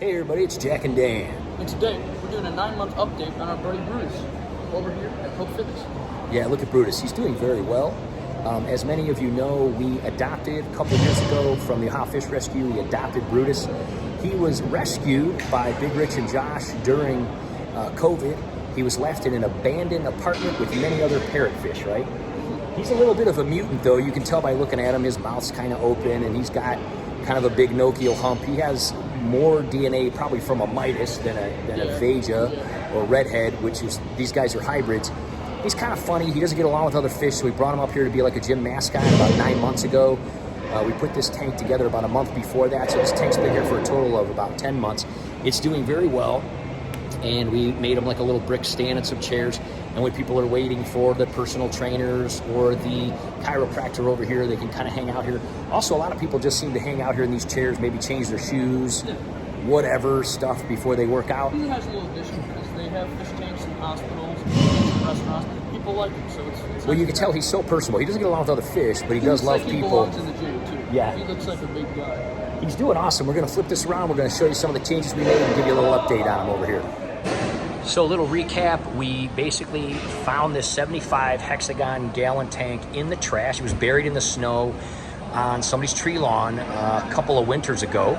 Hey everybody, it's Jack and Dan. And today, we're doing a 9-month update on our buddy Brutus over here at Coke Fitness. Yeah, look at Brutus. He's doing very well. As many of you know, we adopted a couple of years ago from the Ohio Fish Rescue, we adopted Brutus. He was rescued by Big Rich and Josh during COVID. He was left in an abandoned apartment with many other parrotfish, right? He's a little bit of a mutant though. You can tell by looking at him, his mouth's kind of open and he's got kind of a big Nokial hump. He has more DNA probably from a Midas than a Veja or Redhead, which is, these guys are hybrids. He's kind of funny. He doesn't get along with other fish, so we brought him up here to be like a gym mascot about 9 months ago. We put this tank together about a month before that, so this tank's been here for a total of about 10 months. It's doing very well, and we made him like a little brick stand and some chairs, and when people are waiting for the personal trainers or the chiropractor over here, they can kind of hang out here. Also, a lot of people just seem to hang out here in these chairs, maybe change their shoes, whatever stuff before they work out. He has a little addition because they have fish tanks in hospitals, in restaurants. People like him, so it's well, you can tell he's so personable. He doesn't get along with other fish, but he does love like people. He belongs in the gym too. Yeah. He looks like a big guy. He's doing awesome. We're going to flip this around. We're going to show you some of the changes we made and give you a little update on him over here. So a little recap, we basically found this 75 hexagon gallon tank in the trash. It was buried in the snow on somebody's tree lawn a couple of winters ago.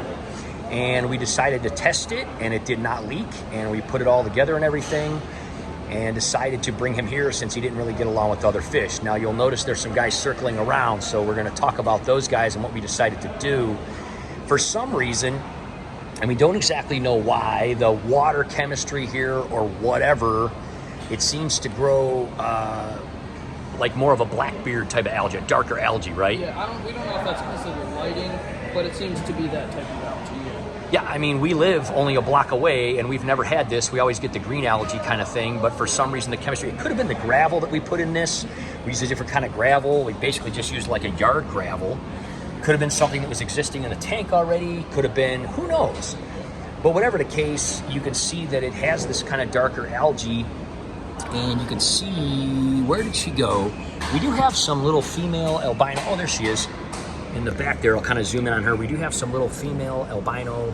And we decided to test it and it did not leak. And we put it all together and everything and decided to bring him here since he didn't really get along with other fish. Now you'll notice there's some guys circling around. So we're gonna talk about those guys and what we decided to do. For some reason, and we don't exactly know why, the water chemistry here or whatever, it seems to grow like more of a blackbeard type of algae, a darker algae, right? Yeah, we don't know if that's because of the lighting, but it seems to be that type of algae. Yeah, I mean, we live only a block away and we've never had this. We always get the green algae kind of thing, but for some reason the chemistry, it could have been the gravel that we put in this. We used a different kind of gravel. We basically just used like a yard gravel. Could have been something that was existing in the tank already. Could have been, who knows? But whatever the case, you can see that it has this kind of darker algae. And you can see, where did she go? We do have some little female albino, oh, there she is. In the back there, I'll kind of zoom in on her. We do have some little female albino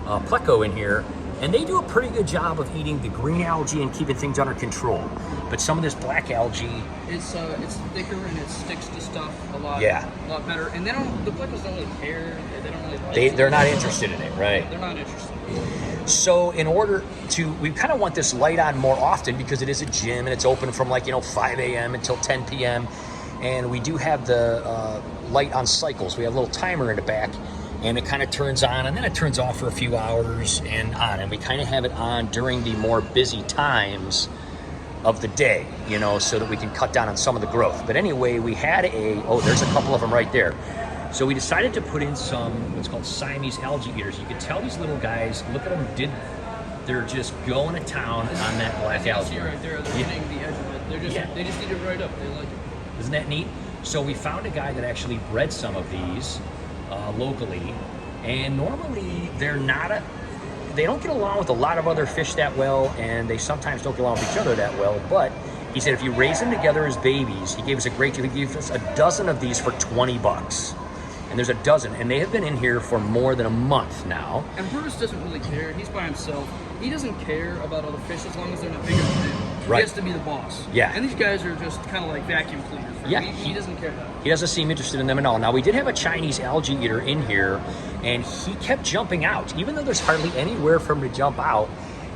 pleco in here. And they do a pretty good job of eating the green algae and keeping things under control. But some of this black algae, it's thicker and it sticks to stuff a lot better. And the plecos don't really care. They don't really like it. They're not interested in it, right? They're not interested. So in order to, we kind of want this light on more often because it is a gym and it's open from like, 5 a.m. until 10 p.m. And we do have the light on cycles. We have a little timer in the back and it kind of turns on and then it turns off for a few hours and on. And we kind of have it on during the more busy times of the day, so that we can cut down on some of the growth. But anyway, we had there's a couple of them right there. So we decided to put in some, what's called Siamese Algae eaters. You can tell these little guys, look at them, they're just going to town on that black algae. See right there, they're hitting the edge of it. They just eat it right up. They like it. Isn't that neat? So we found a guy that actually bred some of these locally, and normally they don't get along with a lot of other fish that well, and they sometimes don't get along with each other that well, but he said if you raise them together as babies, he gave us he gave us a dozen of these for 20 bucks. And there's a dozen, and they have been in here for more than a month now. And Brutus doesn't really care. He's by himself. He doesn't care about other fish as long as they're not bigger than him. Right. He has to be the boss. Yeah. And these guys are just kind of like vacuum cleaners. Yeah. He doesn't care about it. He doesn't seem interested in them at all. Now, we did have a Chinese algae eater in here, and he kept jumping out. Even though there's hardly anywhere for him to jump out,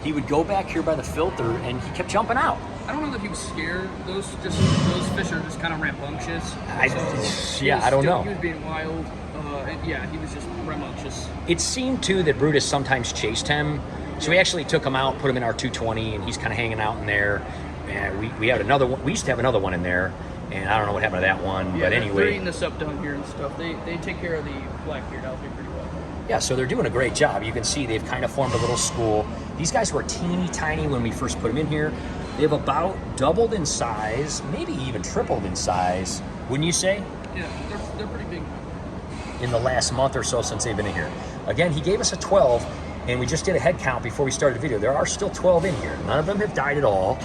he would go back here by the filter, and he kept jumping out. I don't know that he was scared. Those fish are just kind of rambunctious. I don't know. He was being wild. He was just rambunctious. It seemed, too, that Brutus sometimes chased him. So we actually took him out, put him in our 220, and he's kind of hanging out in there. And we had another one. We used to have another one in there, and I don't know what happened to that one. Yeah, but anyway, they're eating this up down here and stuff. They take care of the blackbeard algae pretty well. Yeah, so they're doing a great job. You can see they've kind of formed a little school. These guys were teeny tiny when we first put them in here. They've about doubled in size, maybe even tripled in size, wouldn't you say? Yeah, they're pretty big. In the last month or so since they've been in here. Again, he gave us a 12, and we just did a head count before we started the video. There are still 12 in here. None of them have died at all,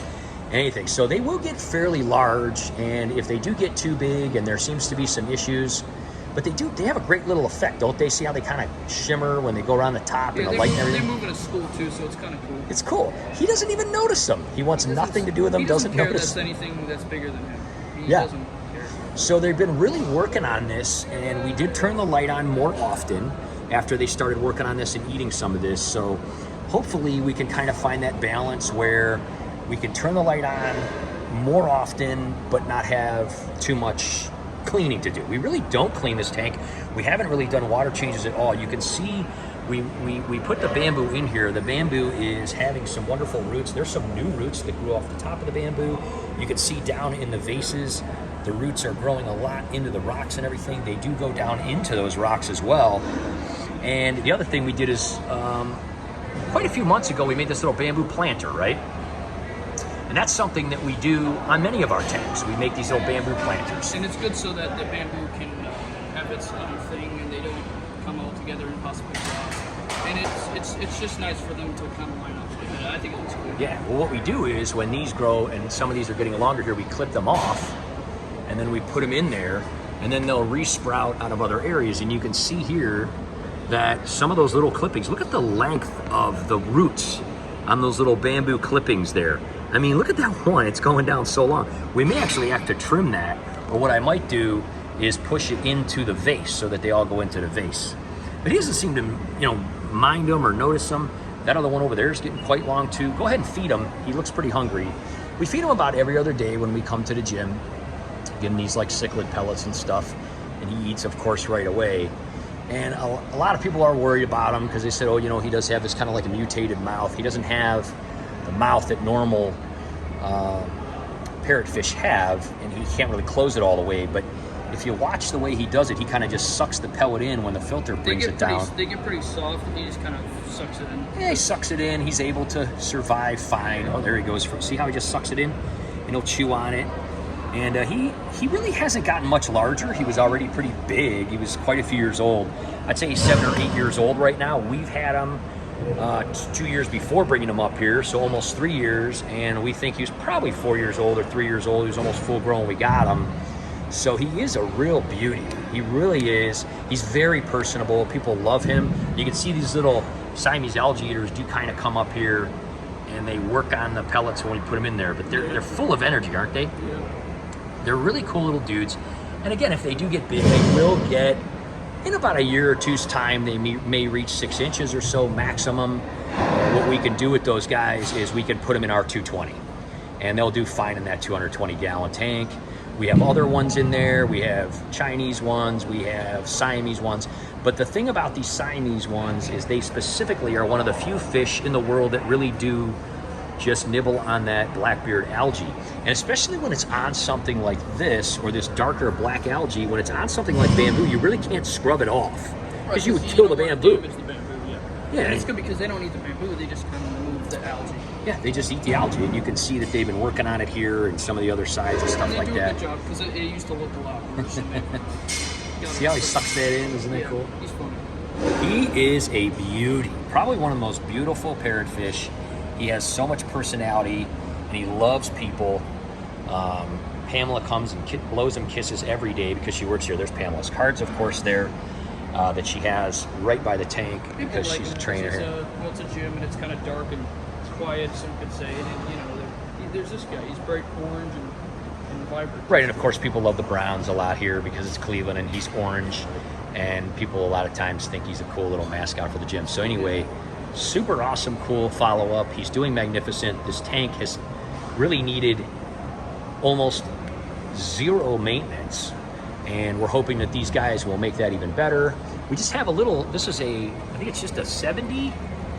anything. So they will get fairly large, and if they do get too big and there seems to be some issues, But they have a great little effect, don't they? See how they kind of shimmer when they go around the top and the light and everything? They move in a school too, so it's kind of cool. It's cool. He doesn't even notice them. He wants nothing to do with them, doesn't care notice. That's anything that's bigger than him. He Yeah. doesn't care. So they've been really working on this, and we did turn the light on more often after they started working on this and eating some of this. So hopefully we can kind of find that balance where we can turn the light on more often, but not have too much cleaning to do. We really don't clean this tank. We haven't really done water changes at all. You can see we put the bamboo in here. The bamboo is having some wonderful roots. There's some new roots that grew off the top of the bamboo. You can see down in the vases, the roots are growing a lot into the rocks and everything. They do go down into those rocks as well. And the other thing we did is, quite a few months ago, we made this little bamboo planter, right? And that's something that we do on many of our tanks. We make these little bamboo planters. And it's good so that the bamboo can have its own thing and they don't come all together and possibly drop. And it's just nice for them to kind of line up with it. I think it looks cool. Yeah, well what we do is when these grow and some of these are getting longer here, we clip them off and then we put them in there and then they'll re-sprout out of other areas. And you can see here that some of those little clippings, look at the length of the roots on those little bamboo clippings there. I mean, look at that one, it's going down so long. We may actually have to trim that, or what I might do is push it into the vase so that they all go into the vase. But he doesn't seem to, mind them or notice them. That other one over there is getting quite long too. Go ahead and feed him. He looks pretty hungry. We feed him about every other day when we come to the gym. Give him these like cichlid pellets and stuff, and he eats, of course, right away. And a lot of people are worried about him because they said, oh, he does have this kind of like a mutated mouth. He doesn't have the mouth that normal parrotfish have, and he can't really close it all the way. But if you watch the way he does it, he kind of just sucks the pellet in when the filter brings it down. They get pretty soft, and he just kind of sucks it in. Yeah, he sucks it in. He's able to survive fine. Oh, there he goes. See how he just sucks it in? And he'll chew on it. And he really hasn't gotten much larger. He was already pretty big. He was quite a few years old. I'd say he's 7 or 8 years old right now. We've had him 2 years before bringing him up here, so almost 3 years. And we think he was probably 4 years old or 3 years old. He was almost full grown when we got him. So he is a real beauty. He really is. He's very personable. People love him. You can see these little Siamese algae eaters do kind of come up here and they work on the pellets when we put them in there. But they're full of energy, aren't they? Yeah. They're really cool little dudes. And again, if they do get big, they will get, in about a year or two's time, they may reach 6 inches or so maximum. What we can do with those guys is we can put them in our 220. And they'll do fine in that 220-gallon tank. We have other ones in there. We have Chinese ones. We have Siamese ones. But the thing about these Siamese ones is they specifically are one of the few fish in the world that really do just nibble on that blackbeard algae. And especially when it's on something like this, or this darker black algae, when it's on something like bamboo, you really can't scrub it off. Because you would kill the bamboo. Yeah, and it's good because they don't eat the bamboo, they just kind of remove the algae. Yeah, they just eat the algae, and you can see that they've been working on it here and some of the other sides and stuff like that. They do a good job, because it used to look a lot worse. See how he sucks that in? Isn't that cool? He's funny. He is a beauty. Probably one of the most beautiful parrotfish. He has so much personality, and he loves people. Pamela comes and blows him kisses every day because she works here. There's Pamela's cards, of course, there that she has right by the tank because she's a trainer here. It's a gym, and it's kind of dark and quiet, some could say. And there's this guy. He's bright orange and vibrant. Right, and of course, people love the Browns a lot here because it's Cleveland and he's orange, and people a lot of times think he's a cool little mascot for the gym. So anyway, super awesome, cool follow-up. He's doing magnificent. This tank has really needed almost zero maintenance, and we're hoping that these guys will make that even better. We just have a little, I think it's just a 70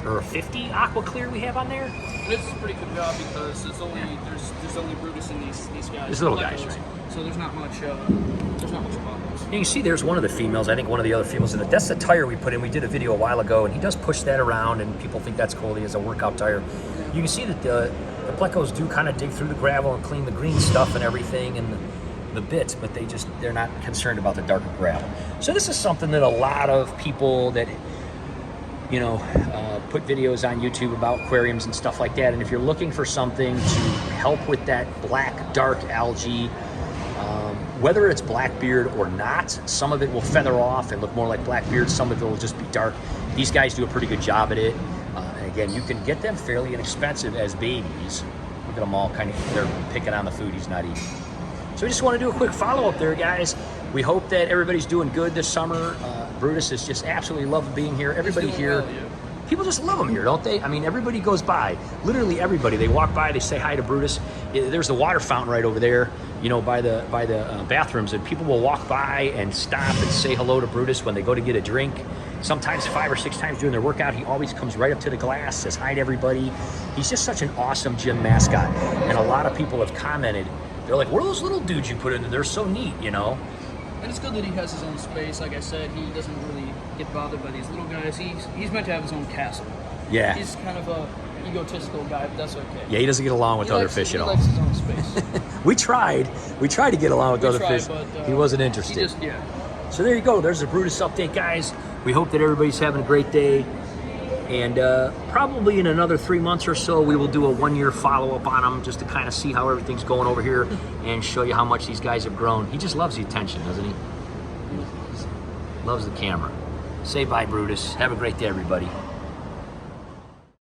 or a 50 aqua clear we have on there. This is a pretty good job because there's only Brutus in these guys. These little guys, right? So there's not much problems. You can see there's one of the females. I think one of the other females in it. That's the tire we put in. We did a video a while ago, and he does push that around, and people think that's cool. He has a workout tire. You can see that the plecos do kind of dig through the gravel and clean the green stuff and everything and the bits, but they're not concerned about the darker gravel. So this is something that a lot of people that put videos on YouTube about aquariums and stuff like that. And if you're looking for something to help with that black, dark algae, whether it's Blackbeard or not, some of it will feather off and look more like Blackbeard. Some of it will just be dark. These guys do a pretty good job at it. And again, you can get them fairly inexpensive as babies. Look at them all they're picking on the food he's not eating. So we just want to do a quick follow-up there, guys. We hope that everybody's doing good this summer. Brutus is just absolutely loving being here. Everybody here, well, yeah. People just love him here, don't they? I mean, everybody goes by. Literally everybody. They walk by, they say hi to Brutus. There's the water fountain right over there, you know, by the bathrooms, and people will walk by and stop and say hello to Brutus when they go to get a drink. Sometimes 5 or 6 times during their workout, he always comes right up to the glass, says hi to everybody. He's just such an awesome gym mascot. And a lot of people have commented, they're like, what are those little dudes you put in there? They're so neat, you know? And it's good that he has his own space. Like I said, he doesn't really get bothered by these little guys. He's meant to have his own castle. Yeah. He's kind of a egotistical guy, but that's okay. Yeah, he doesn't get along with He other likes- fish at all. He likes his own space. We tried to get along with other tried, fish. but, He wasn't interested. Yeah. So there you go. There's the Brutus update, guys. We hope that everybody's having a great day. And probably in another 3 months or so, we will do a 1-year follow-up on him just to kind of see how everything's going over here and show you how much these guys have grown. He just loves the attention, doesn't he? Loves the camera. Say bye, Brutus. Have a great day, everybody.